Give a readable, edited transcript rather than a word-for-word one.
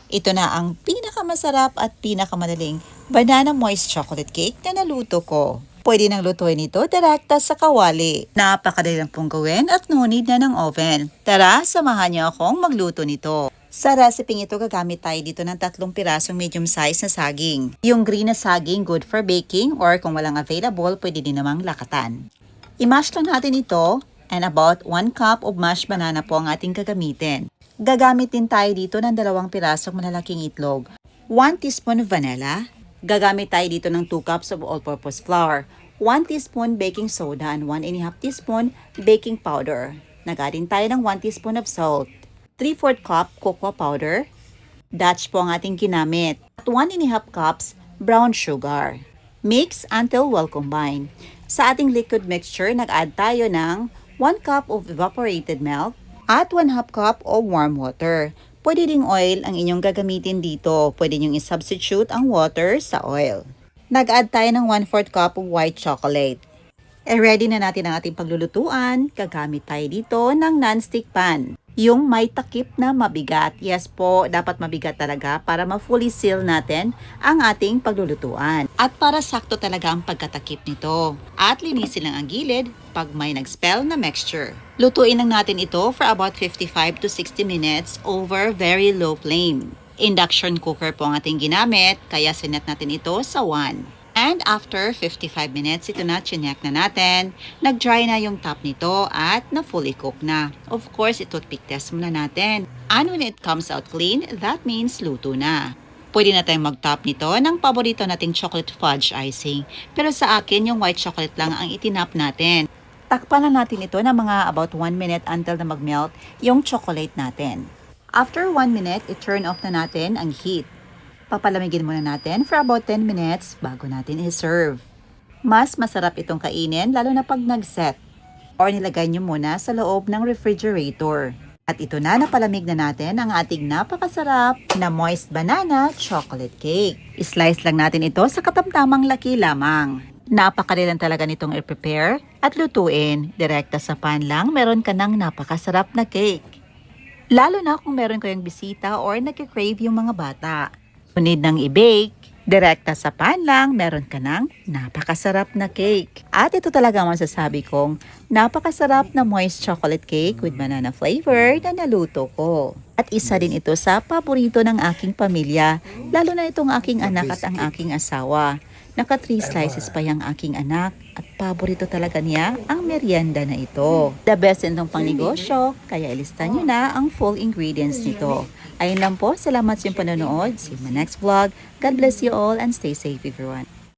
Ito na ang pinakamasarap at pinakamadaling banana moist chocolate cake na naluto ko. Pwede nang lutuin ito direkta sa kawali. Napakadali lang pong gawin at no need na ng oven. Tara, samahan niyo akong magluto nito. Sa recipe ito, gagamit tayo dito ng 3 pirasong medium size na saging. Yung green na saging, good for baking, or kung walang available, pwede din namang lakatan. I-mash lang natin ito, and about 1 cup of mashed banana po ang ating gagamitin. Gagamit din tayo dito ng 2 pirasong malalaking itlog, 1 teaspoon of vanilla, gagamit tayo dito ng 2 cups of all-purpose flour, 1 teaspoon baking soda, and 1½ teaspoon baking powder. Nag-add din tayo ng 1 teaspoon of salt, 3/4 cup cocoa powder, Dutch po ang ating ginamit, at 1½ cups brown sugar. Mix until well combined. Sa ating liquid mixture, nag-add tayo ng 1 cup of evaporated milk at 1/2 cup of warm water. Pwede ding oil ang inyong gagamitin dito. Pwede nyo i-substitute ang water sa oil. Nag-add tayo ng 1/4 cup of white chocolate. Ready na natin ang ating paglulutuan. Gagamit tayo dito ng non-stick pan. Yung may takip na mabigat. Yes po, dapat mabigat talaga para ma-fully seal natin ang ating paglulutuan. At para sakto talaga ang pagkatakip nito. At linisin lang ang gilid pag may nag-spell na mixture. Lutuin lang natin ito for about 55 to 60 minutes over very low flame. Induction cooker po ang ating ginamit, kaya sinet natin ito sa 1. And after 55 minutes, ito na, chinek na natin. Nag-dry na yung top nito at na-fully cook na. Of course, ito-toothpick test muna natin. And when it comes out clean, that means luto na. Pwede na tayong mag-top nito ng paborito nating chocolate fudge icing. Pero sa akin, yung white chocolate lang ang itinap natin. Takpan na natin ito ng mga about 1 minute until na mag-melt yung chocolate natin. After 1 minute, i-turn off na natin ang heat. Papalamigin muna natin for about 10 minutes bago natin i-serve. Mas masarap itong kainin lalo na pag nag-set or nilagay nyo muna sa loob ng refrigerator. At ito na, napalamig na natin ang ating napakasarap na moist banana chocolate cake. I-slice lang natin ito sa katamtamang laki lamang. Napakadali lang talaga nitong i-prepare at lutuin. Direkta sa pan lang, meron ka ng napakasarap na cake. Lalo na kung meron kayong bisita or nag-crave yung mga bata. Need nang i-bake, direkta sa pan lang, meron ka ng napakasarap na cake. At ito talaga ang masasabi kong napakasarap na moist chocolate cake with banana flavor na naluto ko. At isa din ito sa paborito ng aking pamilya, lalo na itong aking anak at ang aking asawa. Naka 3 slices pa yung aking anak at paborito talaga niya ang merienda na ito. The best itong pangnegosyo, kaya ilista nyo na ang full ingredients nito. Ayun lang po, salamat sa inyong panonood. See you in my next vlog. God bless you all and stay safe everyone.